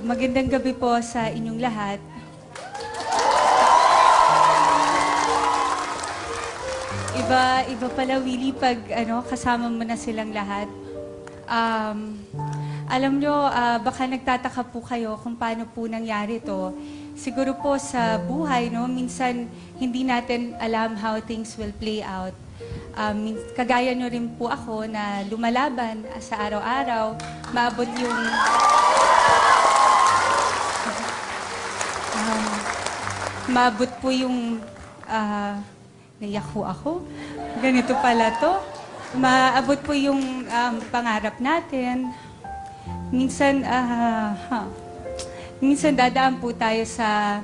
Magandang gabi po sa inyong lahat. Iba pala, Willie, pag kasama mo na silang lahat. Alam nyo, baka nagtataka po kayo kung paano po nangyari to. Siguro po sa buhay, no, minsan hindi natin alam how things will play out. Kagaya nyo rin po ako na lumalaban sa araw-araw, maabot yung... maabot po yung... naiyak po ako. Ganito pala to. Maabot po yung pangarap natin. Minsan, minsan dadaan po tayo sa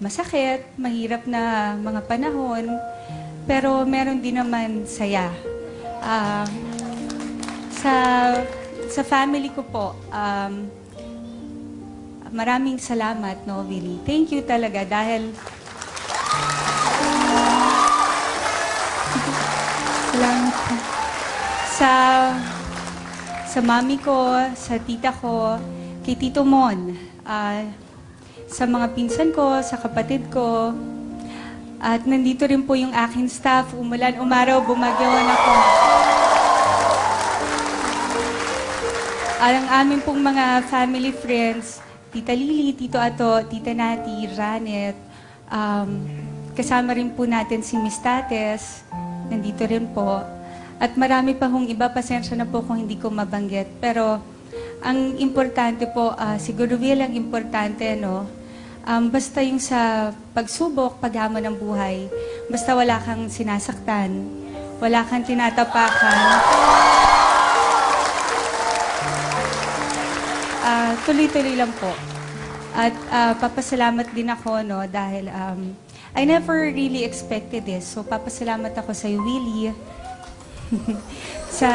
masakit, mahirap na mga panahon, pero meron din naman saya. Sa family ko po, maraming salamat, no, Willie. Thank you talaga dahil salamat po. Sa mami ko, sa tita ko, kay Tito Mon, sa mga pinsan ko, sa kapatid ko, at nandito rin po yung aking staff, umulan, umaraw, bumagyawan ako. Ang amin pong mga family friends, Tita Lily, Tito Ato, Tita Nati, Janet, kasama rin po natin si Miss Tates, nandito rin po. At marami pa hong iba, pasensya na po kung hindi ko mabanggit. Pero ang importante po, siguro ang importante, no? Basta yung sa pagsubok, paghamon ng buhay, basta wala kang sinasaktan, wala kang tinatapakan, tuloy-tuloy lang po. At papasalamat din ako, no? Dahil I never really expected this. So papasalamat ako sa Willie, sa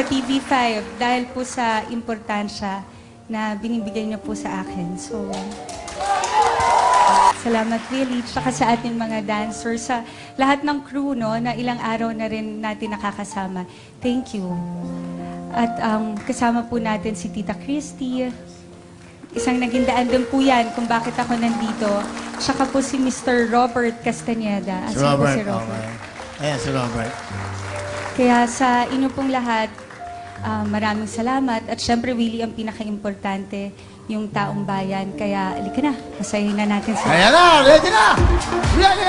TV5 dahil po sa importansya na binibigay niyo po sa akin. So, salamat Willie, tsaka sa ating mga dancers, sa lahat ng crew, no, na ilang araw na rin natin nakakasama. Thank you. At kasama po natin si Tita Christy. Isang naging daan din po yan kung bakit ako nandito. Tsaka po si Mr. Robert Castaneda. Si Robert, si Robert. Okay. Ayan, si Robert. Kaya sa inyo pong lahat, maraming salamat. At syempre, Willie, ang pinaka-importante, yung taong bayan. Kaya, alika na, pasayin na natin sila. Ayan na, ready na! Ready na!